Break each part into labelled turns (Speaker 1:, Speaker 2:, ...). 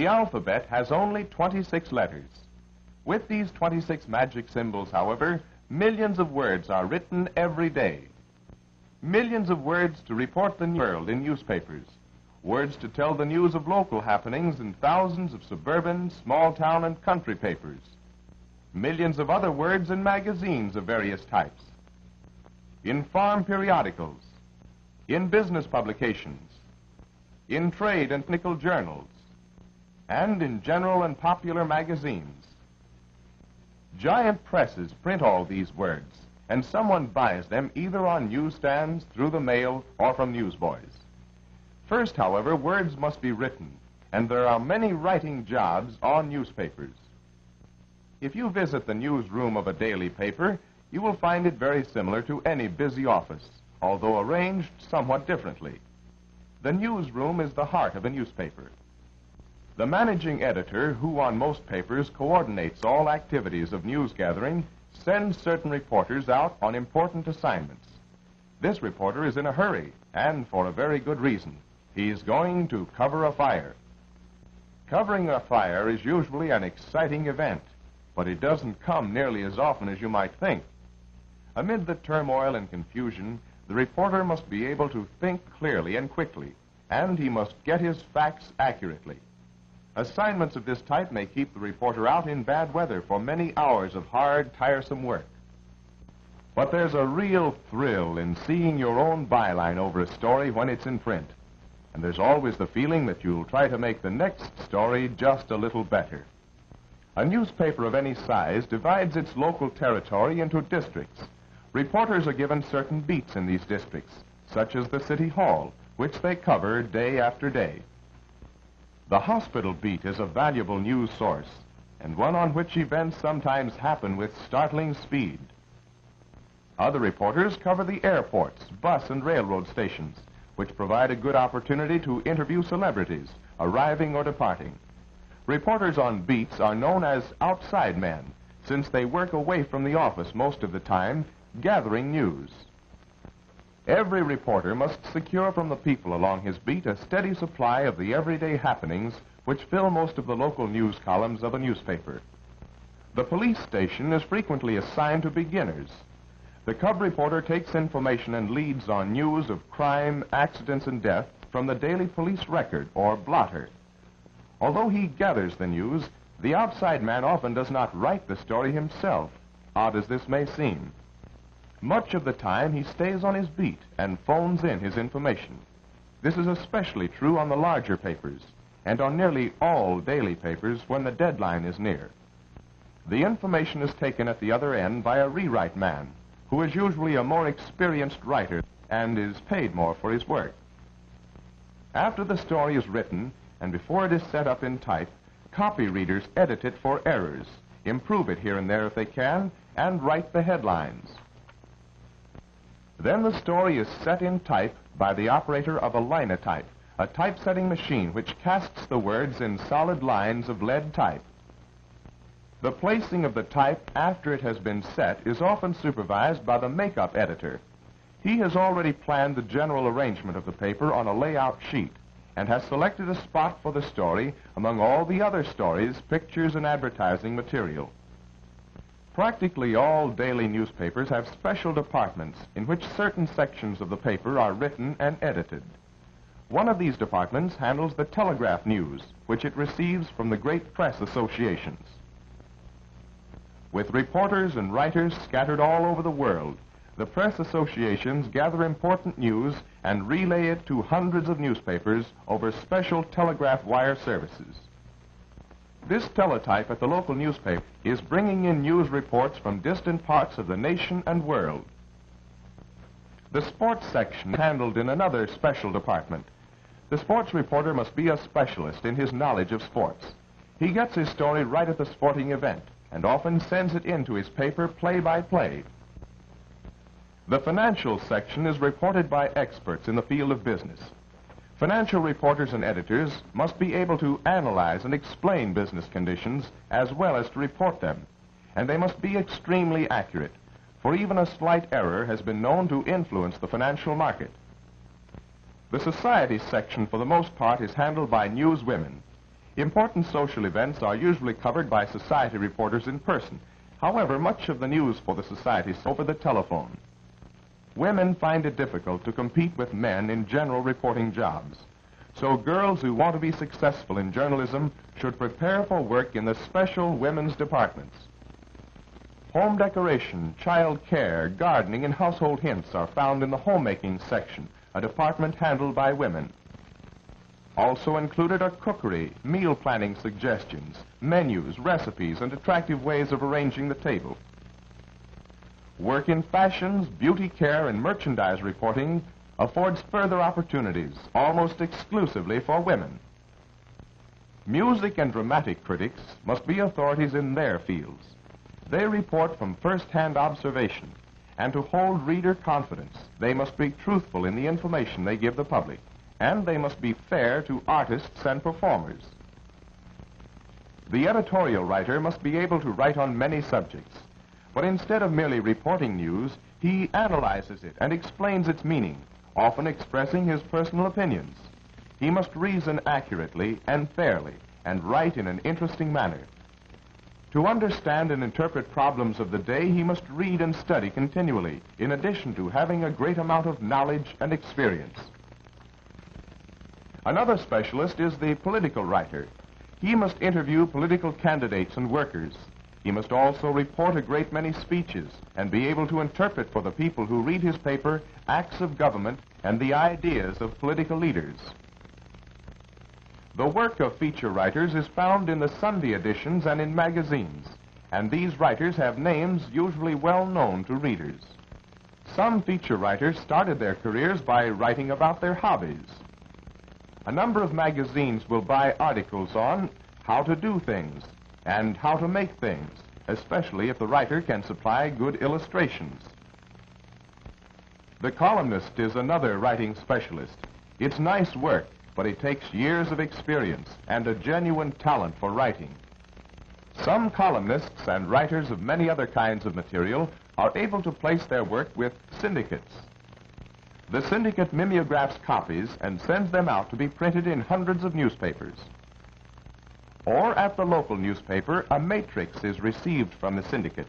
Speaker 1: The alphabet has only 26 letters. With these 26 magic symbols, however, millions of words are written every day. Millions of words to report the world in newspapers. Words to tell the news of local happenings in thousands of suburban, small-town, and country papers. Millions of other words in magazines of various types. In farm periodicals. In business publications. In trade and technical journals. And in general and popular magazines. Giant presses print all these words, and someone buys them either on newsstands, through the mail, or from newsboys. First, however, words must be written, and there are many writing jobs on newspapers. If you visit the newsroom of a daily paper, you will find it very similar to any busy office, although arranged somewhat differently. The newsroom is the heart of a newspaper. The managing editor, who on most papers coordinates all activities of news gathering, sends certain reporters out on important assignments. This reporter is in a hurry, and for a very good reason. He is going to cover a fire. Covering a fire is usually an exciting event, but it doesn't come nearly as often as you might think. Amid the turmoil and confusion, the reporter must be able to think clearly and quickly, and he must get his facts accurately. Assignments of this type may keep the reporter out in bad weather for many hours of hard, tiresome work. But there's a real thrill in seeing your own byline over a story when it's in print. And there's always the feeling that you'll try to make the next story just a little better. A newspaper of any size divides its local territory into districts. Reporters are given certain beats in these districts, such as the City Hall, which they cover day after day. The hospital beat is a valuable news source, and one on which events sometimes happen with startling speed. Other reporters cover the airports, bus and railroad stations, which provide a good opportunity to interview celebrities, arriving or departing. Reporters on beats are known as outside men, since they work away from the office most of the time, gathering news. Every reporter must secure from the people along his beat a steady supply of the everyday happenings which fill most of the local news columns of a newspaper. The police station is frequently assigned to beginners. The cub reporter takes information and leads on news of crime, accidents, and death from the daily police record, or blotter. Although he gathers the news, the outside man often does not write the story himself, odd as this may seem. Much of the time, he stays on his beat and phones in his information. This is especially true on the larger papers, and on nearly all daily papers when the deadline is near. The information is taken at the other end by a rewrite man, who is usually a more experienced writer and is paid more for his work. After the story is written, and before it is set up in type, copy readers edit it for errors, improve it here and there if they can, and write the headlines. Then the story is set in type by the operator of a linotype, a typesetting machine which casts the words in solid lines of lead type. The placing of the type after it has been set is often supervised by the makeup editor. He has already planned the general arrangement of the paper on a layout sheet and has selected a spot for the story among all the other stories, pictures, and advertising material. Practically all daily newspapers have special departments in which certain sections of the paper are written and edited. One of these departments handles the telegraph news, which it receives from the great press associations. With reporters and writers scattered all over the world, the press associations gather important news and relay it to hundreds of newspapers over special telegraph wire services. This teletype at the local newspaper is bringing in news reports from distant parts of the nation and world. The sports section is handled in another special department. The sports reporter must be a specialist in his knowledge of sports. He gets his story right at the sporting event and often sends it in to his paper play by play. The financial section is reported by experts in the field of business. Financial reporters and editors must be able to analyze and explain business conditions as well as to report them, and they must be extremely accurate, for even a slight error has been known to influence the financial market. The society section, for the most part, is handled by newswomen. Important social events are usually covered by society reporters in person. However, much of the news for the society is over the telephone. Women find it difficult to compete with men in general reporting jobs. So girls who want to be successful in journalism should prepare for work in the special women's departments. Home decoration, child care, gardening, and household hints are found in the homemaking section, a department handled by women. Also included are cookery, meal planning suggestions, menus, recipes, and attractive ways of arranging the table. Work in fashions, beauty care, and merchandise reporting affords further opportunities, almost exclusively for women. Music and dramatic critics must be authorities in their fields. They report from first-hand observation, and to hold reader confidence, they must be truthful in the information they give the public, and they must be fair to artists and performers. The editorial writer must be able to write on many subjects, but instead of merely reporting news, he analyzes it and explains its meaning, often expressing his personal opinions. He must reason accurately and fairly, and write in an interesting manner. To understand and interpret problems of the day, he must read and study continually, in addition to having a great amount of knowledge and experience. Another specialist is the political writer. He must interview political candidates and workers. He must also report a great many speeches and be able to interpret for the people who read his paper acts of government and the ideas of political leaders. The work of feature writers is found in the Sunday editions and in magazines, and these writers have names usually well known to readers. Some feature writers started their careers by writing about their hobbies. A number of magazines will buy articles on how to do things and how to make things, especially if the writer can supply good illustrations. The columnist is another writing specialist. It's nice work, but it takes years of experience and a genuine talent for writing. Some columnists and writers of many other kinds of material are able to place their work with syndicates. The syndicate mimeographs copies and sends them out to be printed in hundreds of newspapers. Or at the local newspaper, a matrix is received from the syndicate.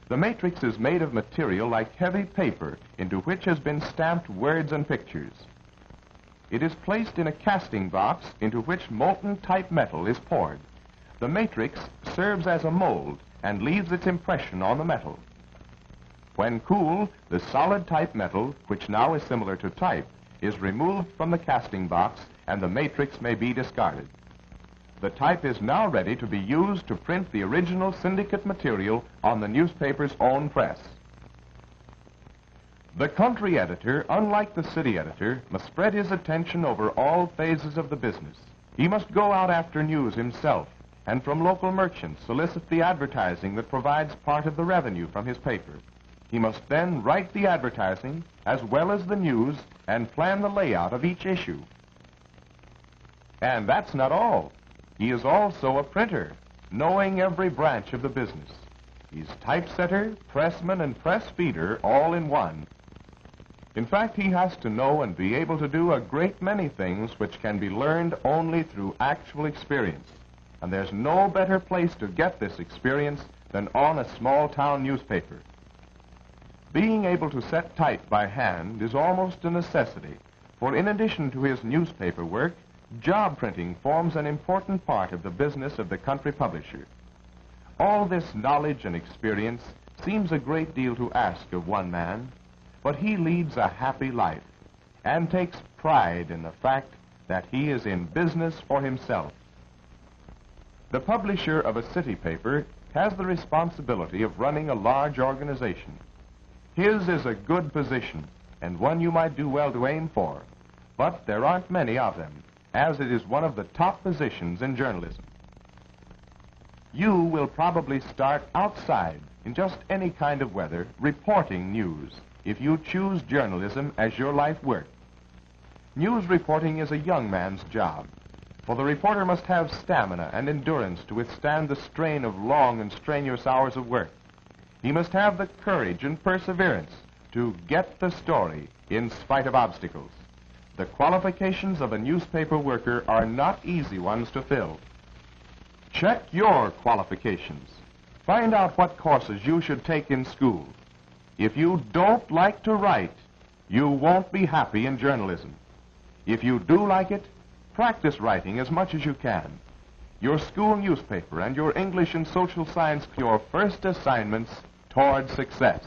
Speaker 1: The matrix is made of material like heavy paper into which has been stamped words and pictures. It is placed in a casting box into which molten type metal is poured. The matrix serves as a mold and leaves its impression on the metal. When cool, the solid type metal, which now is similar to type, is removed from the casting box and the matrix may be discarded. The type is now ready to be used to print the original syndicate material on the newspaper's own press. The country editor, unlike the city editor, must spread his attention over all phases of the business. He must go out after news himself, and from local merchants solicit the advertising that provides part of the revenue from his paper. He must then write the advertising as well as the news and plan the layout of each issue. And that's not all. He is also a printer, knowing every branch of the business. He's typesetter, pressman, and press feeder all in one. In fact, he has to know and be able to do a great many things which can be learned only through actual experience. And there's no better place to get this experience than on a small-town newspaper. Being able to set type by hand is almost a necessity, for in addition to his newspaper work, job printing forms an important part of the business of the country publisher. All this knowledge and experience seems a great deal to ask of one man, but he leads a happy life and takes pride in the fact that he is in business for himself. The publisher of a city paper has the responsibility of running a large organization. His is a good position and one you might do well to aim for, but there aren't many of them, as it is one of the top positions in journalism. You will probably start outside in just any kind of weather reporting news if you choose journalism as your life work. News reporting is a young man's job, for the reporter must have stamina and endurance to withstand the strain of long and strenuous hours of work. He must have the courage and perseverance to get the story in spite of obstacles. The qualifications of a newspaper worker are not easy ones to fill, Check your qualifications. Find out what courses you should take in school. If you don't like to write, you won't be happy in journalism. If you do like it, practice writing as much as you can. Your school newspaper and your English and social science, your first assignments toward success.